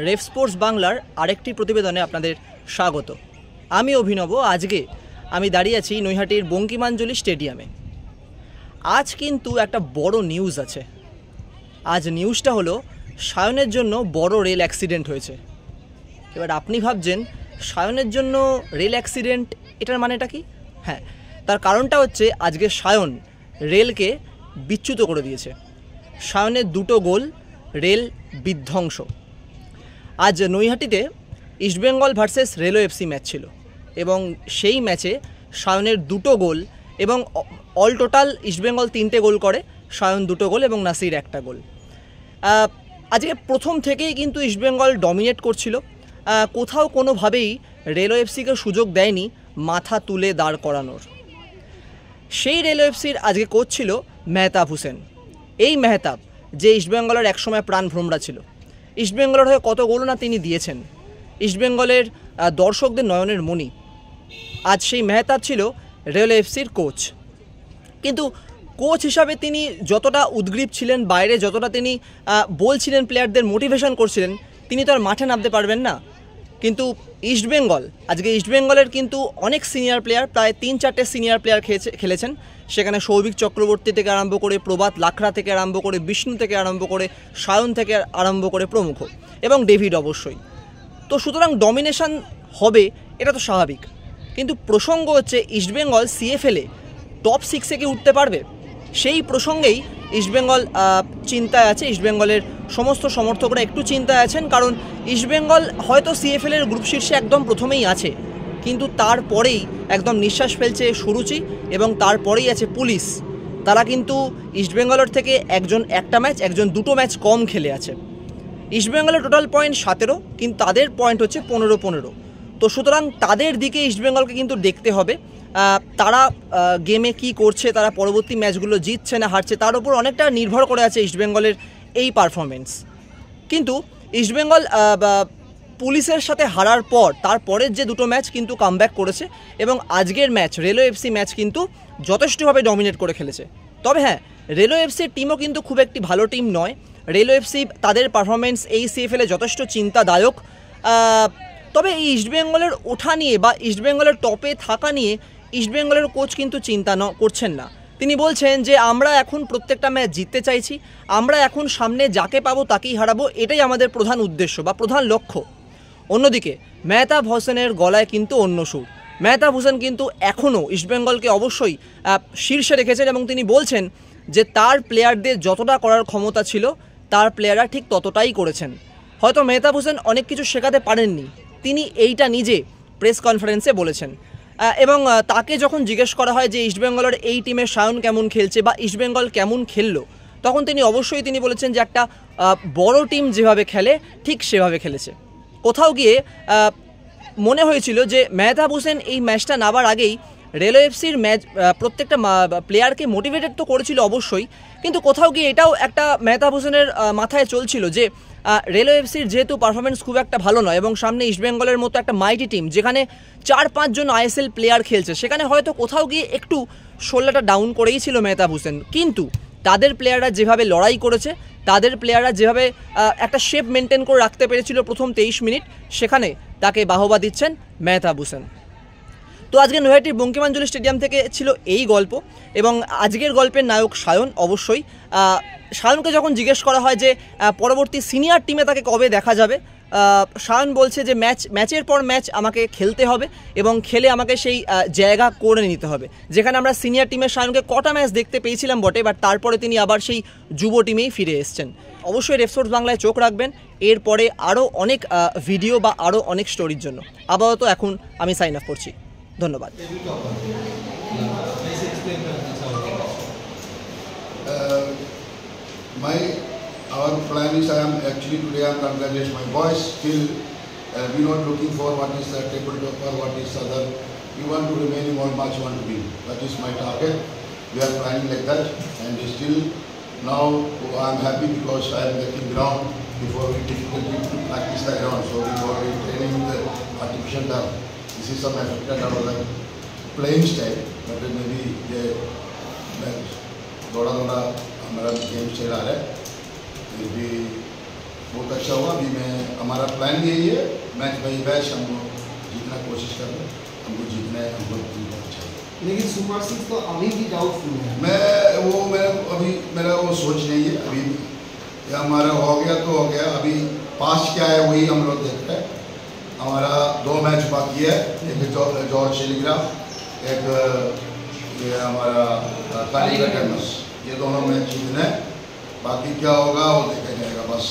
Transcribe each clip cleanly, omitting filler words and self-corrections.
রেফ sports বাংলার আরেকটি প্রতিবেদনে আপনাদের স্বাগত। আমি অভিনব। আজকে আমি দাঁড়িয়ে আছি নৈহাটির বঙ্কিমাঞ্জলি স্টেডিয়ামে। আজ কিন্তু একটা বড় নিউজ আছে। আজ নিউজটা হলো সায়নের জন্য বড় রেল অ্যাক্সিডেন্ট হয়েছে। এবার আপনি ভাবছেন সায়নের জন্য রেল অ্যাক্সিডেন্ট, এটার মানেটা কি? হ্যাঁ, তার কারণটা হচ্ছে আজকে সায়ন রেলকে বিচ্যুত করে দিয়েছে। সায়নের দুটো গোল, রেল বিধ্বংস। আজ নৈহাটিতে East Bengal versus railway FC match ছিল এবং সেই ম্যাচে সায়নের দুটো গোল এবং অল টোটাল ইস্টবেঙ্গল 3টে গোল করে, সায়ন 2টো গোল এবং নাসির 1টা গোল। আজকে প্রথম থেকেই কিন্তু ইস্টবেঙ্গল ডমিনেট করছিল। কোথাও কোনোভাবেই রেলওয়ে এফসিকে সুযোগ দেয়নি মাথা তুলে দাঁড় করানোর। সেই রেলওয়ে এফসির আজকে কোচ ছিল মেহতাব হোসেন। এই মেহতাব যে ইস্টবেঙ্গলের একসময় প্রাণ ভ্রমরা ছিল, ইস্টবেঙ্গলের হয়ে কত গোল না তিনি দিয়েছেন, ইস্টবেঙ্গলের দর্শকদের নয়নের মণি। আজ সেই মেহতাব ছিল রেলওয়ে এফসির কোচ। কিন্তু কোচ হিসাবে তিনি যতটা উদ্গ্রীব ছিলেন, বাইরে যতটা তিনি বলছিলেন, প্লেয়ারদের মোটিভেশন করছিলেন, তিনি তো আর মাঠে নামতে পারবেন না। কিন্তু ইস্টবেঙ্গল, আজকে ইস্টবেঙ্গলের কিন্তু অনেক সিনিয়র প্লেয়ার, প্রায় 3-4টে সিনিয়র প্লেয়ার খেলেছেন। সেখানে সৌভিক চক্রবর্তী থেকে আরম্ভ করে, প্রভাত লাখরা থেকে আরম্ভ করে, বিষ্ণু থেকে আরম্ভ করে, সায়ন থেকে আরম্ভ করে প্রমুখ, এবং ডেভিড অবশ্যই। তো সুতরাং ডমিনেশন হবে, এটা তো স্বাভাবিক। কিন্তু প্রসঙ্গ হচ্ছে ইস্টবেঙ্গল সিএফএলে টপ 6-এ কি উঠতে পারবে? সেই প্রসঙ্গেই ইস্টবেঙ্গল চিন্তায় আছে। ইস্টবেঙ্গলের সমস্ত সমর্থকরা একটু চিন্তায় আছেন, কারণ ইস্টবেঙ্গল হয়তো সিএফএলের গ্রুপ শীর্ষে একদম প্রথমেই আছে, কিন্তু তারপরেই একদম নিঃশ্বাস ফেলছে সুরুচি এবং তারপরেই আছে পুলিশ। তারা কিন্তু ইস্টবেঙ্গলের থেকে একজন একটা ম্যাচ, একজন 2টো ম্যাচ কম খেলে আছে। ইস্টবেঙ্গলের টোটাল পয়েন্ট 17, কিন্তু তাদের পয়েন্ট হচ্ছে 15। তো সুতরাং তাদের দিকে ইস্টবেঙ্গলকে কিন্তু দেখতে হবে। তারা গেমে কি করছে, তারা পরবর্তী ম্যাচগুলো জিতছে না হারছে, তার উপর অনেকটা নির্ভর করে আছে ইস্টবেঙ্গলের এই পারফরমেন্স। কিন্তু ইস্টবেঙ্গল পুলিশের সাথে হারার পর তারপরের যে 2টো ম্যাচ কিন্তু কামব্যাক করেছে এবং আজকের ম্যাচ রেলওয়ে এফসি ম্যাচ কিন্তু যথেষ্টভাবে ডমিনেট করে খেলেছে। তবে হ্যাঁ, রেলওয়ে এফসির টিমও কিন্তু খুব একটি ভালো টিম নয়। রেলওয়ে এফসি তাদের পারফরমেন্স এই সিএফএলে যথেষ্ট চিন্তাদায়ক। তবে এই ইস্টবেঙ্গলের ওঠা নিয়ে বা ইস্টবেঙ্গলের টপে থাকা নিয়ে ইস্টবেঙ্গলের কোচ কিন্তু চিন্তা করছেন না। তিনি বলছেন যে আমরা এখন প্রত্যেকটা ম্যাচ জিততে চাইছি, আমরা এখন সামনে যাকে পাবো তাকেই হারাবো, এটাই আমাদের প্রধান উদ্দেশ্য বা প্রধান লক্ষ্য। অন্যদিকে মেহতাব হোসেনের গলায় কিন্তু অন্য সুর। মেহতাব হোসেন কিন্তু এখনও ইস্টবেঙ্গলকে অবশ্যই শীর্ষে রেখেছেন এবং তিনি বলছেন যে তার প্লেয়ারদের যতটা করার ক্ষমতা ছিল তার প্লেয়াররা ঠিক ততটাই করেছেন। হয়তো মেহতাব হোসেন অনেক কিছু শেখাতে পারেননি, তিনি এইটা নিজে প্রেস কনফারেন্সে বলেছেন। এবং তাকে যখন জিজ্ঞেস করা হয় যে ইস্টবেঙ্গলের এই টিমের সায়ন কেমন খেলছে বা ইস্টবেঙ্গল কেমন খেললো, তখন তিনি বলেছেন যে একটা বড় টিম যেভাবে খেলে ঠিক সেভাবে খেলেছে। কোথাও গিয়ে মনে হয়েছিল যে মেহতাব হোসেন এই ম্যাচটা নামার আগেই রেলওয়ে এফসির ম্যাচ প্রত্যেকটা প্লেয়ারকে মোটিভেটেড তো করেছিল অবশ্যই, কিন্তু কোথাও গিয়ে এটাও একটা মেহতাব হোসেনের মাথায় চলছিল যে রেলওয়ে এফসির যেহেতু পারফরমেন্স খুব একটা ভালো নয় এবং সামনে ইস্টবেঙ্গলের মতো একটা মাইটি টিম যেখানে 4-5 জন আইএসএল প্লেয়ার খেলছে, সেখানে হয়তো কোথাও গিয়ে একটু শোল্ডারটা ডাউন করেই ছিল মেহতাব হোসেন। কিন্তু তাদের প্লেয়াররা যেভাবে লড়াই করেছে, তাদের প্লেয়াররা যেভাবে একটা শেপ মেনটেন করে রাখতে পেরেছিল প্রথম 23 মিনিট, সেখানে তাকে বাহবা দিচ্ছেন মেহতাব হোসেন। তো আজকে নৈহাটির বঙ্কিমাঞ্জলি স্টেডিয়াম থেকে ছিল এই গল্প এবং আজকের গল্পের নায়ক সায়ন। অবশ্যই সায়নকে যখন জিজ্ঞেস করা হয় যে পরবর্তী সিনিয়র টিমে তাকে কবে দেখা যাবে, সায়ন বলছে যে ম্যাচের পর ম্যাচ আমাকে খেলতে হবে এবং খেলে আমাকে সেই জায়গা করে নিতে হবে। যেখানে আমরা সিনিয়র টিমের সায়নকে কটা ম্যাচ দেখতে পেয়েছিলাম বটে, বাট তারপরে তিনি আবার সেই যুব টিমেই ফিরে এসছেন। অবশ্যই রেফ স্পোর্টস বাংলায় চোখ রাখবেন এরপরে আরও অনেক ভিডিও বা আরও অনেক স্টোরির জন্য। আপাতত এখন আমি সাইন অফ করছি। ধন্যবাদ। Our plan is I am congratulating my boys. Still, we not looking for what is the table top or what is other. We want to remain in one match, want to win. That is my target. We are planning like that, and still now I am happy because I am getting ground. Before we difficulty to practice the ground, so before we training the artificial turf. This is some affected our playing style, but maybe the थोड़ा हमारा game चल रहा है, फिर भी बहुत अच्छा हुआ। अभी मैं हमारा प्लान यही है, मैच बाई मैच हम लोग जीतना कोशिश कर रहे हैं, हमको जीतना है, हमको जीतना चाहिए। लेकिन सुपर सिक्स तो अभी भी डाउटफुल है। मैं अभी मेरा वो सोच नहीं है अभी, ये हमारा हो गया तो हो गया। अभी पास क्या है वही हम लोग देखते हैं। हमारा 2 मैच बाकी है, एक जॉर्ज टेलीग्राफ, एक ये हमारा कालीगढ़ टेनिस, ये दोनों मैच जीतने हैं। बाकी क्या होगा वो देखा जाएगा बस।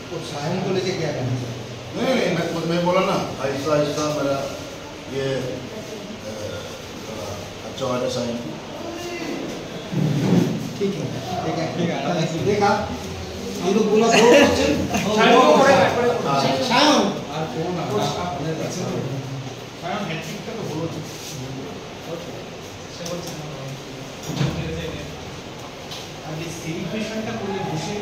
तो साहिल को लेके क्या कहना चाहिए? नहीं मैं बोला ना, आहिस्ता आहिस्ता मेरा ये अच्छा वाला साइन। ठीक है देखा हम लोग बोला दो सायन সেলিব্রেশনটা করে বসে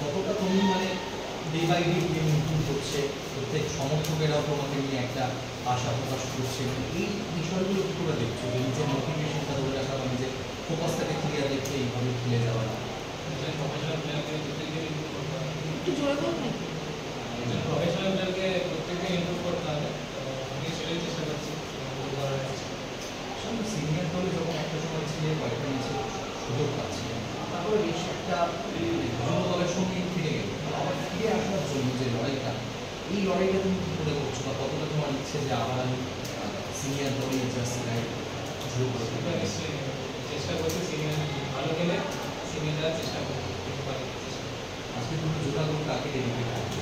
কতটা তুমি মানে day by day game improve করছে, প্রত্যেক সমর্থকেরাও তোমাকে নিয়ে একটা আশা প্রকাশ করছে, এই বিষয়গুলো কী করে দেখছো? নিজের মোটিভেশনটা ধরে রাখা বা নিজের ফোকাসটাকে ক্লিয়ার রেখে এইভাবে খেলে যাওয়া প্রফেশনাল প্লেয়ারকে প্রত্যেককে ইমপ্রুভ করতে হবে। আমি সেটাই চেষ্টা করছি। সিনিয়র দলে যখন একটা সময় ছিলে কয়েকটা ম্যাচে সুযোগ পাচ্ছে, তারপরে বেশ একটা ভালো দলের সঙ্গে ফিরে গেল, আবার ফিরে আসার জন্য যে লড়াইটা, এই লড়াইটা তুমি কী করে করছো বা কতটা তোমার ইচ্ছে যে আবার আমি সিনিয়র দলে জার্সি গায়ে শুরু করে সেটা নিশ্চয়ই চেষ্টা করছি। সিনিয়র ভালো গেলে সিনিয়ররা চেষ্টা করছি। আজকে তুমি জোড়াগুলো কাকে ডেডিকেট করছো?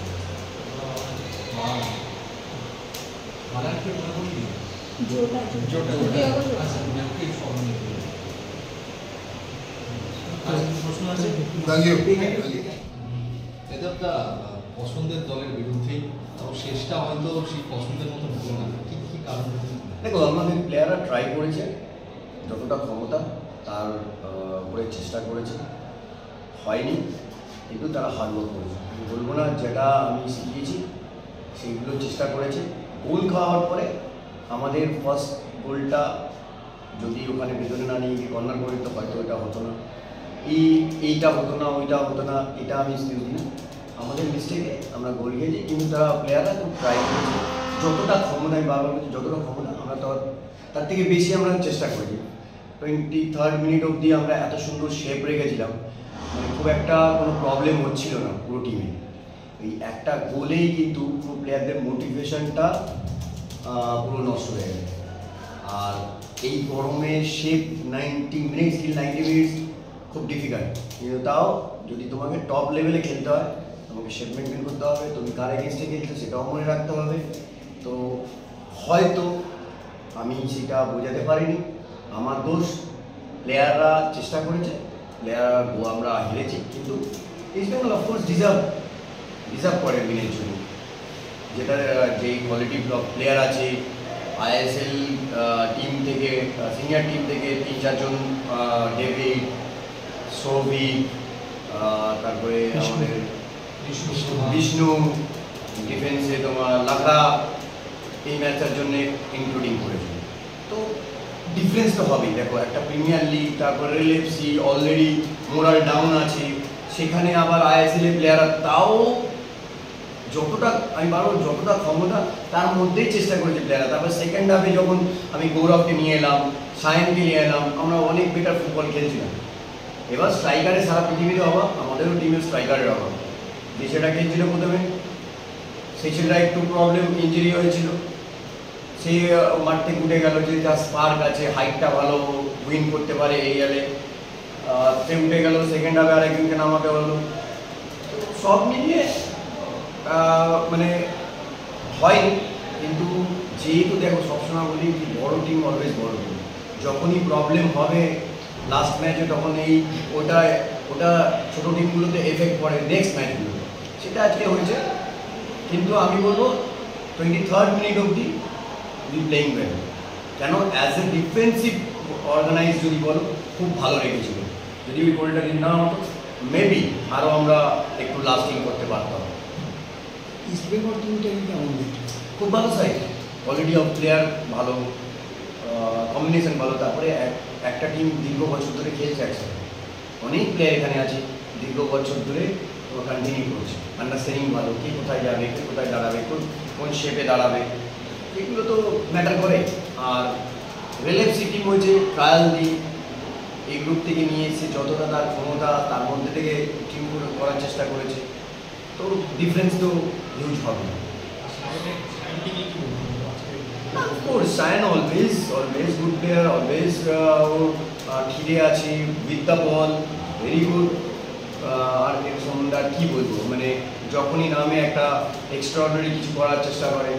মালারকে ওটা বলি দিই আচ্ছা ওকে স্মরণ করে। আর প্রশ্ন আছে? Thank you. এটা একটা পছন্দের দলের বিরুদ্ধেই, তাও শেষটা হয়তো সেই পছন্দের মতো হলো না, ঠিক কী কারণ? দেখো, আমাদের প্লেয়াররা ট্রাই করেছে যতটা ক্ষমতা তার উপরে চেষ্টা করেছে, হয়নি, কিন্তু তারা হার্ডওয়ার্ক করেছে। আমি বলবো না যেটা আমি শিখিয়েছি সেইগুলো চেষ্টা করেছে। গোল খাওয়ার পরে আমাদের ফার্স্ট গোলটা যদি ওখানে ভেতরে না নিয়ে গিয়ে কর্নার করে তো হয়তো এটা হতো না, এইটা হতো না, ওইটা হতো না, এটা আমি এক্সকিউজ দিই না। আমাদের মিস্টেকে আমরা গোল খেয়েছি, কিন্তু তারা প্লেয়াররা খুব ট্রাই করেছে যতটা ক্ষমতা, আমি বারবার বলছি যতটা ক্ষমতা, আমরা তার থেকে বেশি আমরা চেষ্টা করেছি। 23rd মিনিট অবধি আমরা এত সুন্দর শেপ রেখেছিলাম, মানে খুব একটা কোনো প্রবলেম হচ্ছিল না পুরো টিমে। এই একটা গোলেই কিন্তু পুরো প্লেয়ারদের মোটিভেশনটা পুরো নষ্ট হয়ে গেছে। আর এই গরমে শেপ 90 মিনিটস কি 90 মিনিটস খুব ডিফিকাল্ট, কিন্তু তাও যদি তোমাকে টপ লেভেলে খেলতে হয় তোমাকে শেপ মেনটেন করতে হবে, তুমি কার এগেনস্টে খেলছো সেটাও মনে রাখতে হবে। তো হয়তো আমি সেটা বোঝাতে পারিনি, আমার দোষ। প্লেয়াররা চেষ্টা করেছে, আমরা হেরেছি, কিন্তু ইস্ট বেঙ্গল অফকোর্স ডিজার্ভ করে উইনের জন্য। যেটা যেই কোয়ালিটি প্লেয়ার আছে আইএসএল টিম থেকে, সিনিয়র টিম থেকে 3-4 জন, ডেভিড, সৌভিক, তারপরে আমাদের বিষ্ণু, ডিফেন্সে তোমার লাখরা, এই ম্যাচটার জন্য ইনক্লুডিং করেছে। তো ডিফারেন্স তো হবেই। দেখো, একটা প্রিমিয়ার লিগ, তারপরে এলএফসি অলরেডি মোরাল ডাউন আছে, সেখানে আবার আইএসএল প্লেয়াররা তাও যতটা, আমি বারবার যতটা ক্ষমতা তার মধ্যেই চেষ্টা করেছে প্লেয়াররা। তারপর সেকেন্ড হাফে যখন আমি গৌরবকে নিয়ে এলাম, সায়নকে নিয়ে এলাম, আমরা অনেক বেটার ফুটবল খেলছিলাম। এবার স্ট্রাইকারের সারা পৃথিবীতে অভাব, আমাদেরও টিমের স্ট্রাইকারের অভাব। যে সেটা খেলছিল প্রথমে, সেই সেটা একটু প্রবলেম, ইঞ্জুরি হয়েছিল, সেই মাঠ থেকে উঠে গেল। যে তার স্পার্ক আছে, হাইটটা ভালো, উইন করতে পারে, এই গেলে সে উঠে গেল। সেকেন্ড হাফে আরেকজনকে নামাতে হলো। সব মিলিয়ে মানে হয়নি, কিন্তু যেহেতু দেখো সবসময় বলি যে বড় টিম অলওয়েজ বড় টিম, যখনই প্রবলেম হবে লাস্ট ম্যাচে তখন ওটা ছোটো টিমগুলোতে এফেক্ট পড়ে নেক্সট ম্যাচগুলোতে, সেটা আজকে হয়েছে। কিন্তু আমি বলবো 23rd মিনিট অবধি উই প্লেইং ওয়েল। কেন অ্যাজ এ ডিফেন্সিভ অর্গানাইজ যদি বলো খুব ভালো রেখেছিল। যদি ওই গোলটা যদি না হতো মেবি আরও আমরা একটু লাস্টিং করতে পারতাম। ইস্ট বেঙ্গল টিমটা কেমন দেখছো? খুব ভালো সাইড, কোয়ালিটি অফ প্লেয়ার ভালো, কম্বিনেশন ভালো। তারপরে একটা টিম দীর্ঘ বছর ধরে খেলছে একসাথে, অনেক প্লেয়ার এখানে আছে দীর্ঘ বছর ধরে কন্টিনিউ করছে, আন্ডারস্ট্যান্ডিং ভালো, কে কোথায় যাবে, কে কোথায় দাঁড়াবে, কোন শেপে দাঁড়াবে, এগুলো তো ম্যাটার করে। আর রেলএফসি টিম হয়েছে ট্রায়াল দিয়ে এই গ্রুপ থেকে নিয়ে এসে যতটা তার ক্ষমতা তার মধ্যে থেকে টিম করার চেষ্টা করেছে, তো ডিফারেন্স তো হিউজ হবে। Of course Sayan always good player, always খিদে আছে with the ball, very good. আর এর সম্বন্ধে আর কী বলবো, মানে যখনই নামে একটা এক্সট্রাঅর্ডিনারি কিছু করার চেষ্টা করে।